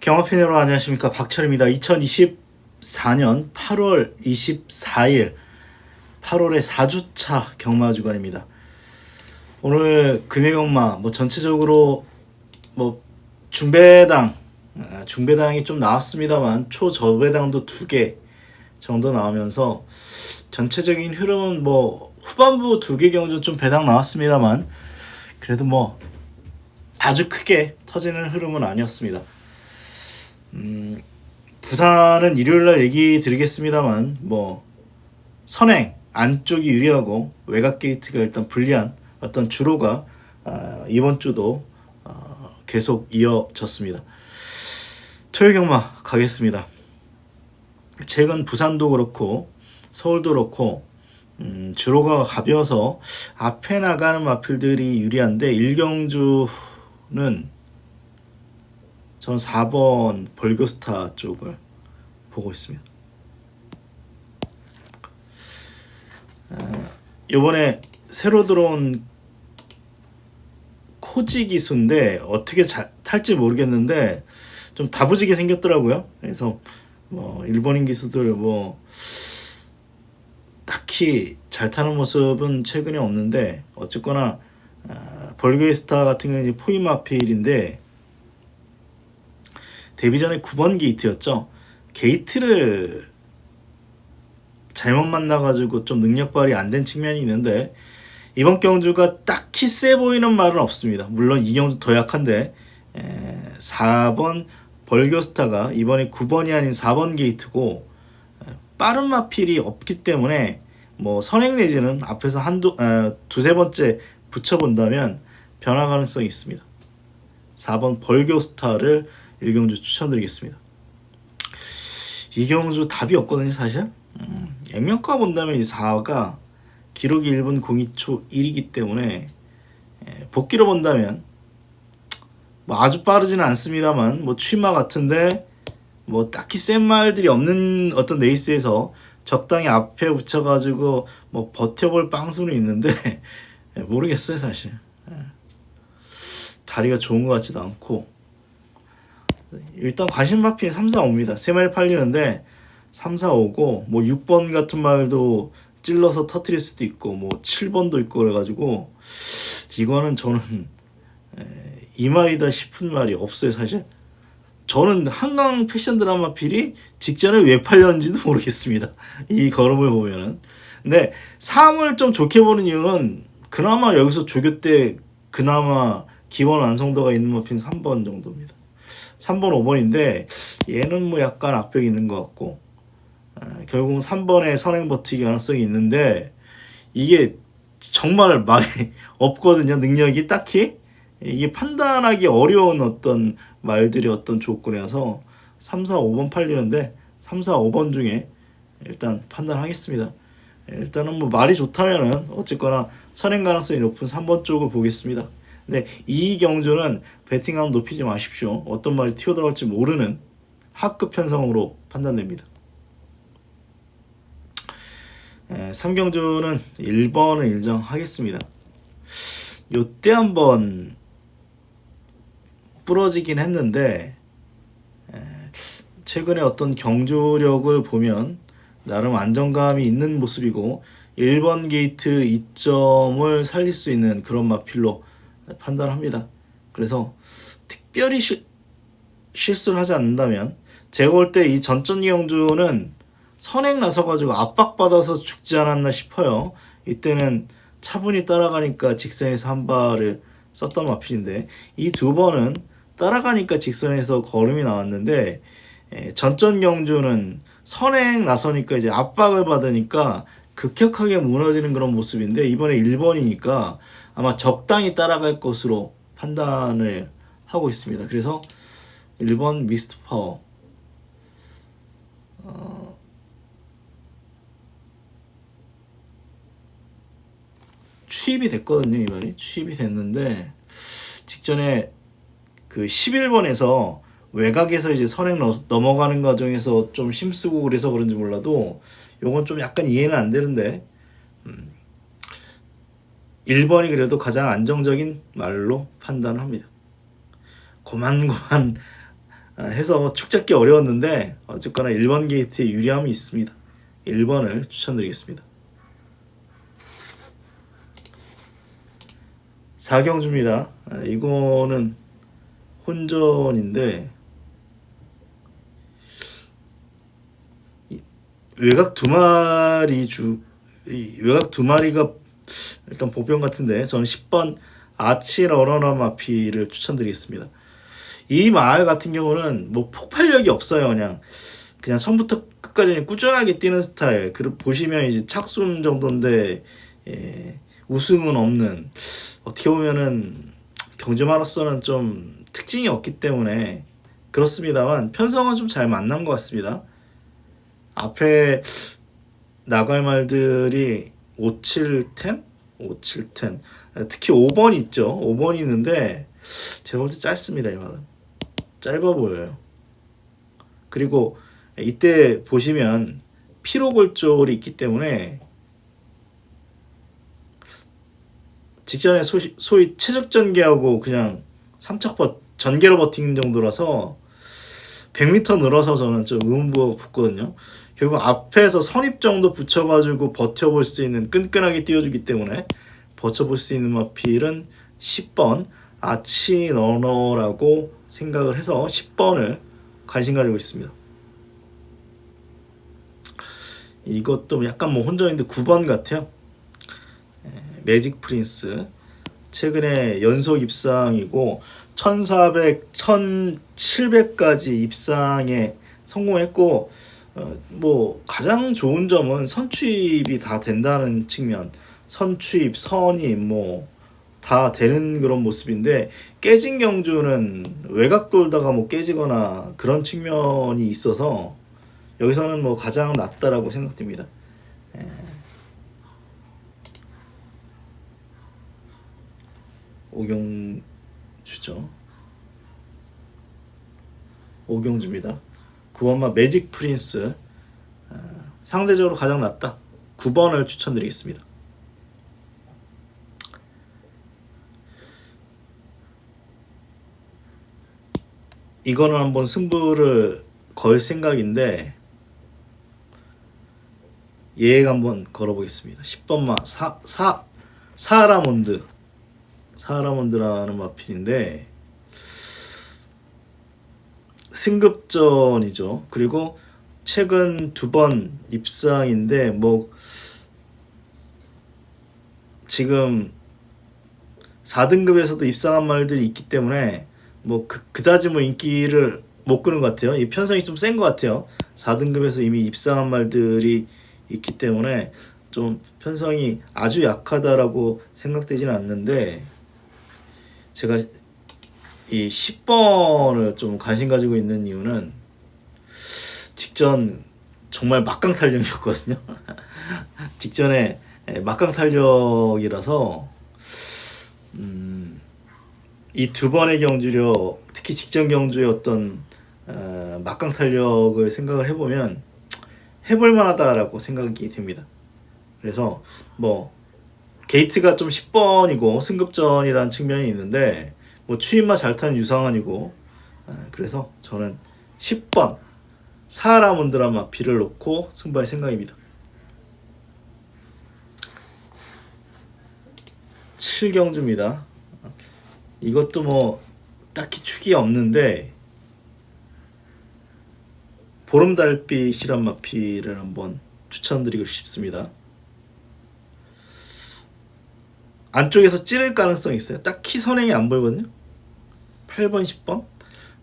경마팬 여러분 안녕하십니까, 박철입니다. 2024년 8월 24일 8월의 4주차 경마주간입니다. 오늘 금액경마 전체적으로 중배당이 좀 나왔습니다만 초저배당도 2개 정도 나오면서 전체적인 흐름은 후반부 2개 경주 좀 배당 나왔습니다만 그래도 아주 크게 터지는 흐름은 아니었습니다. 부산은 일요일날 얘기 드리겠습니다만 선행 안쪽이 유리하고 외곽 게이트가 일단 불리한 어떤 주로가 이번 주도 계속 이어졌습니다. 토요 경마 가겠습니다. 최근 부산도 그렇고 서울도 그렇고 주로가 가벼워서 앞에 나가는 마필들이 유리한데 1경주는 저는 4번 벌교스타 쪽을 보고 있습니다. 이번에 새로 들어온 코지 기수인데 어떻게 탈지 모르겠는데 좀 다부지게 생겼더라고요. 그래서 일본인 기수들 딱히 잘 타는 모습은 최근에 없는데 어쨌거나 벌교스타 같은 경우는 포이마필인데 데뷔 전에 9번 게이트였죠. 게이트를 잘못 만나가지고 좀 능력 발휘 안 된 측면이 있는데 이번 경주가 딱히 세 보이는 말은 없습니다. 물론 이 경주 더 약한데 4번 벌교스타가 이번에 9번이 아닌 4번 게이트고 빠른 마필이 없기 때문에 선행 내지는 앞에서 두세 번째 붙여본다면 변화 가능성이 있습니다. 4번 벌교스타를 1경주 추천드리겠습니다. 이 경주 답이 없거든요, 사실. 액면가 본다면 이 4가 기록이 1분 02초 1이기 때문에 복기로 본다면 아주 빠르지는 않습니다만 취마 같은데 딱히 센 말들이 없는 어떤 레이스에서 적당히 앞에 붙여가지고 버텨볼 빵수는 있는데 모르겠어요, 사실. 다리가 좋은 것 같지도 않고 일단 관심 마필 3, 4, 5입니다. 3마리 팔리는데 3, 4, 5고 6번 같은 말도 찔러서 터트릴 수도 있고 7번도 있고 그래가지고 이거는 저는 이마이다 싶은 말이 없어요, 사실. 저는 한강 패션 드라마 필이 직전에 왜 팔렸는지도 모르겠습니다. 이 걸음을 보면은. 근데 3을 좀 좋게 보는 이유는 그나마 여기서 조교 때 그나마 기본 완성도가 있는 마필 3번 정도입니다. 3번, 5번인데 얘는 약간 악벽이 있는 것 같고 결국은 3번에 선행 버티기 가능성이 있는데 이게 정말 말이 없거든요. 능력이 딱히 이게 판단하기 어려운 어떤 말들이 어떤 조건이어서 3, 4, 5번 팔리는데 3, 4, 5번 중에 일단 판단하겠습니다. 일단은 말이 좋다면은 어쨌거나 선행 가능성이 높은 3번 쪽을 보겠습니다. 근데 이 경주는 배팅감 높이지 마십시오. 어떤 말이 튀어들어갈지 모르는 하급 편성으로 판단됩니다. 3경주는 1번을 일정하겠습니다. 요때 한번 부러지긴 했는데 최근에 어떤 경주력을 보면 나름 안정감이 있는 모습이고 1번 게이트 2점을 살릴 수 있는 그런 마필로 판단합니다. 그래서 특별히 실수를 하지 않는다면 제가 볼 때 이 전전 경주는 선행 나서가지고 압박받아서 죽지 않았나 싶어요. 이때는 차분히 따라가니까 직선에서 한 발을 썼던 마필인데 이 2번은 따라가니까 직선에서 걸음이 나왔는데 전전 경주는 선행 나서니까 이제 압박을 받으니까 급격하게 무너지는 그런 모습인데 이번에 1번이니까 아마 적당히 따라갈 것으로 판단을 하고 있습니다. 그래서 1번 미스트 파워 취입이 됐거든요. 이번이 취입이 됐는데 직전에 그 11번에서 외곽에서 이제 선행 넘어가는 과정에서 좀 힘쓰고 그래서 그런지 몰라도 요건 좀 약간 이해는 안 되는데 1번이 그래도 가장 안정적인 말로 판단합니다. 고만고만 해서 축 잡기 어려웠는데 어쨌거나 1번 게이트에 유리함이 있습니다. 1번을 추천드리겠습니다. 4경주입니다. 이거는 혼전인데 외곽 두 마리가 일단 보편 같은데 저는 10번 아치 러너너 마피를 추천드리겠습니다. 이 말 같은 경우는 뭐 폭발력이 없어요. 그냥 처음부터 끝까지 꾸준하게 뛰는 스타일. 그리고 보시면 이제 착순 정도인데 우승은 없는, 어떻게 보면은 경주마라son은 좀 특징이 없기 때문에 그렇습니다만 편성은 좀 잘 만난 것 같습니다. 앞에 나갈 말들이 5710? 5710 특히 5번 있죠. 5번이 있는데 제가 볼 때 짧습니다. 이 말은 짧아 보여요. 그리고 이때 보시면 피로골절이 있기 때문에 직전에 소위 최적 전개하고 그냥 삼척 전개로 버티는 정도라서 100m 늘어서 저는 좀 의문부가 붙거든요. 결국 앞에서 선입 정도 붙여가지고 버텨볼 수 있는, 끈끈하게 띄워주기 때문에 버텨볼 수 있는 마필은 10번 아치 러너라고 생각을 해서 10번을 관심 가지고 있습니다. 이것도 약간 뭐 혼전인데 9번 같아요. 매직 프린스 최근에 연속 입상이고 1400, 1700까지 입상에 성공했고 뭐 가장 좋은 점은 선취입이 다 된다는 측면, 선취입, 선입 뭐 다 되는 그런 모습인데, 깨진 경주는 외곽 돌다가 뭐 깨지거나 그런 측면이 있어서 여기서는 뭐 가장 낫다라고 생각됩니다. 오경주죠. 오경주입니다. 9번마 매직 프린스 상대적으로 가장 낫다. 9번을 추천드리겠습니다. 이거는 한번 승부를 걸 생각인데 예액 한번 걸어보겠습니다. 10번마 사라몬드라는 마필인데 승급전이죠. 그리고 최근 2번 입상인데 뭐 지금 4등급에서도 입상한 말들이 있기 때문에 뭐 그다지 뭐 인기를 못 끄는 것 같아요. 이 편성이 좀 센 것 같아요. 4등급에서 이미 입상한 말들이 있기 때문에 좀 편성이 아주 약하다라고 생각되지는 않는데, 제가 이 10번을 좀 관심 가지고 있는 이유는 직전 정말 막강 탄력이었거든요. 직전에 막강 탄력이라서 이 2번의 경주력, 특히 직전 경주의 어떤 막강 탄력을 생각을 해보면 해볼 만하다라고 생각이 됩니다. 그래서 뭐 게이트가 좀 10번이고 승급전이라는 측면이 있는데 뭐 추임만 잘 타는 유상환이고, 그래서 저는 10번 사라몬드라 마피를 놓고 승부할 생각입니다. 7경주입니다. 이것도 뭐 딱히 축이 없는데 보름달빛이란 마피를 한번 추천드리고 싶습니다. 안쪽에서 찌를 가능성이 있어요. 딱히 선행이 안 보이거든요. 8번 10번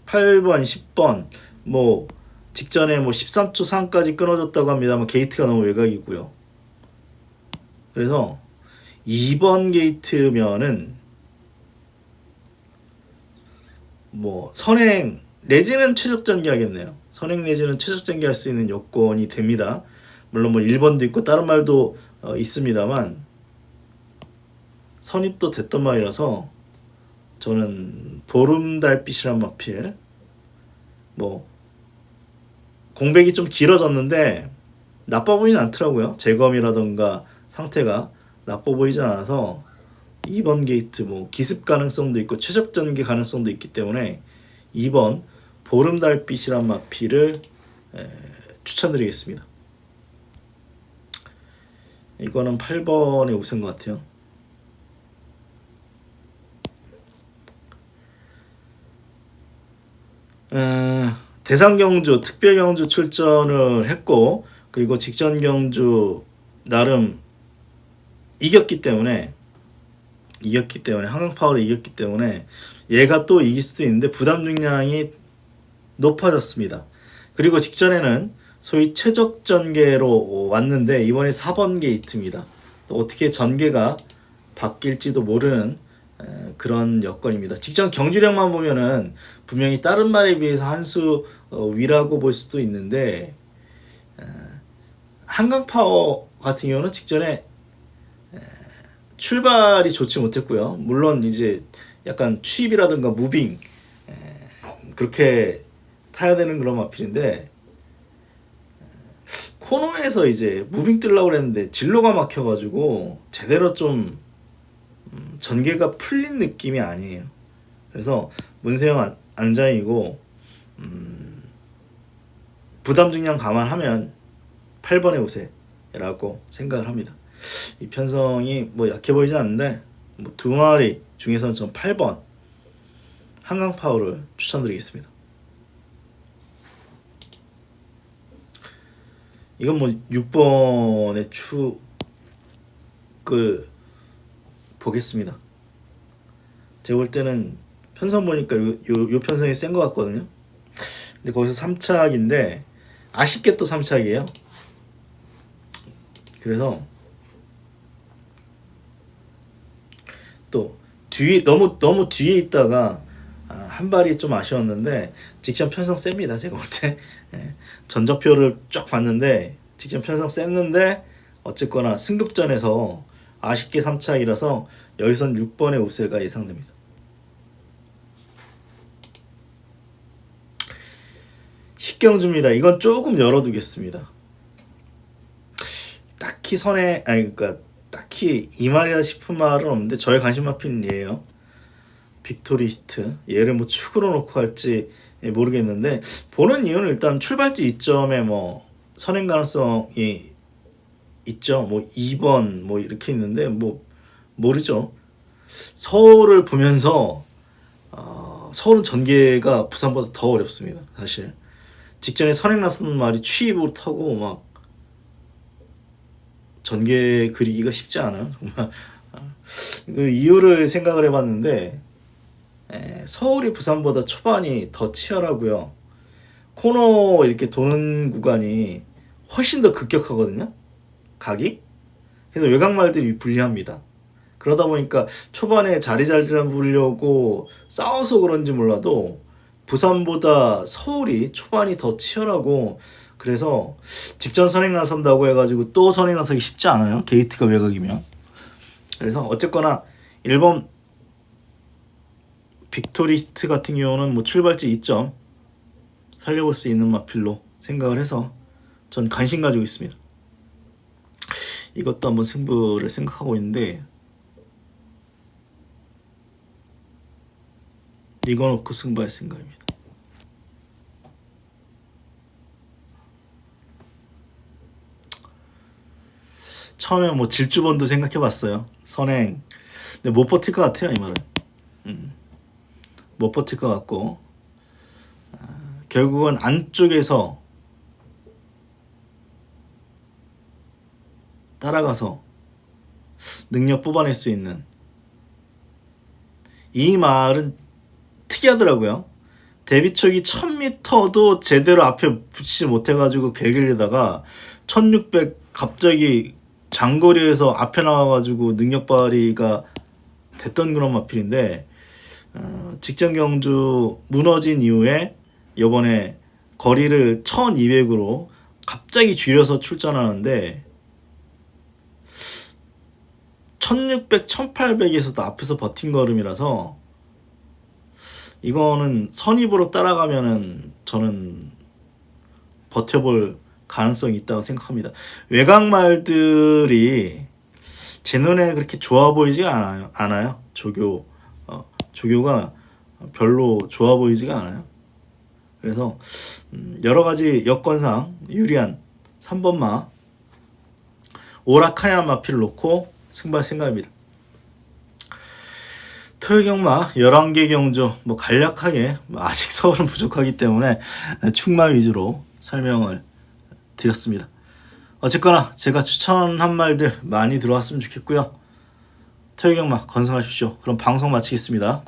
8번 10번 뭐 직전에 뭐 13초 상까지 끊어졌다고 합니다만 게이트가 너무 외곽이고요. 그래서 2번 게이트면은 뭐 선행 내지는 최적 전개하겠네요. 선행 내지는 최적 전개할 수 있는 여건이 됩니다. 물론 뭐 1번도 있고 다른 말도 있습니다만 선입도 됐던 말이라서 저는 보름달빛이란 마필, 뭐 공백이 좀 길어졌는데 나빠 보이진 않더라고요. 재검이라던가 상태가 나빠 보이지 않아서 2번 게이트 뭐 기습 가능성도 있고 최적 전개 가능성도 있기 때문에 2번 보름달빛이란 마필을 추천드리겠습니다. 이거는 8번의 우세인 것 같아요. 대상경주, 특별경주 출전을 했고, 그리고 직전경주 나름 이겼기 때문에 한강파워를 이겼기 때문에 얘가 또 이길 수도 있는데 부담 중량이 높아졌습니다. 그리고 직전에는 소위 최적 전개로 왔는데 이번에 4번 게이트입니다. 또 어떻게 전개가 바뀔지도 모르는 그런 여건입니다. 직전 경주량만 보면은 분명히 다른 말에 비해서 한 수 위라고 볼 수도 있는데 한강파워 같은 경우는 직전에 출발이 좋지 못했고요. 물론 이제 약간 추입이라든가 무빙 그렇게 타야 되는 그런 마필인데 코너에서 이제 무빙 뜨려고 그랬는데 진로가 막혀가지고 제대로 좀 전개가 풀린 느낌이 아니에요. 그래서 문세영 안장이고 부담 중량 감안하면 8번의 우세라고 생각을 합니다. 이 편성이 뭐 약해 보이지 않는데 뭐 두 마리 중에서는 전 8번 한강파워를 추천드리겠습니다. 이건 뭐 6번의 축을 보겠습니다. 제가 볼 때는 편성 보니까 요 편성이 센 것 같거든요. 근데 거기서 3착인데 아쉽게 또 3착이에요. 그래서 또 뒤에 너무 뒤에 있다가 한 발이 좀 아쉬웠는데 직전 편성 셉니다. 제가 볼 때 전적표를 쫙 봤는데 직전 편성 셌는데 어쨌거나 승급전에서 아쉽게 3착이라서 여기선 6번의 우세가 예상됩니다. 식경주입니다. 이건 조금 열어두겠습니다. 딱히 그러니까 딱히 이 말이다 싶은 말은 없는데 저의 관심 마필은 얘예요. 빅토리 히트. 얘를 뭐 축으로 놓고 갈지 모르겠는데 보는 이유는 일단 출발지 이점에 뭐 선행 가능성이 있죠. 뭐 2번 뭐 이렇게 있는데 뭐 모르죠. 서울을 보면서 서울은 전개가 부산보다 더 어렵습니다. 사실 직전에 선행 나서는 말이 취입으로 타고 막 전개 그리기가 쉽지 않아요. 정말 그 이유를 생각을 해봤는데 서울이 부산보다 초반이 더 치열하고요. 코너 이렇게 도는 구간이 훨씬 더 급격하거든요. 각이. 그래서 외곽말들이 불리합니다. 그러다 보니까 초반에 자리 잘 잡으려고 싸워서 그런지 몰라도 부산보다 서울이 초반이 더 치열하고 그래서 직전 선행 나선다고 해가지고 또 선행 나서기 쉽지 않아요. 게이트가 외곽이면. 그래서 어쨌거나 1번 빅토리 히트 같은 경우는 뭐 출발지 2점 살려볼 수 있는 마필로 생각을 해서 전 관심 가지고 있습니다. 이것도 한번 승부를 생각하고 있는데 이거 놓고 승부할 생각입니다. 처음에 뭐 질주번도 생각해봤어요. 선행. 근데 못 버틸 것 같아요, 이 말은. 못 버틸 것 같고 결국은 안쪽에서 따라가서 능력 뽑아낼 수 있는 이 말은 특이하더라고요. 데뷔초기 1000m도 제대로 앞에 붙이지 못해가지고 개길리다가 1600 갑자기 장거리에서 앞에 나와가지고 능력 발휘가 됐던 그런 마필인데 직전 경주 무너진 이후에 이번에 거리를 1200으로 갑자기 줄여서 출전하는데 1600, 1800에서도 앞에서 버틴 걸음이라서 이거는 선입으로 따라가면은 저는 버텨볼 가능성이 있다고 생각합니다. 외곽말들이 제 눈에 그렇게 좋아 보이지가 않아요. 조교가 별로 좋아 보이지가 않아요. 그래서 여러 가지 여건상 유리한 3번마 오라카냐 마피를 놓고 승부할 생각입니다. 토요경마 11개 경조 간략하게 아직 서울은 부족하기 때문에 축마 위주로 설명을 드렸습니다. 어쨌거나 제가 추천한 말들 많이 들어왔으면 좋겠고요. 토요경마 건승하십시오. 그럼 방송 마치겠습니다.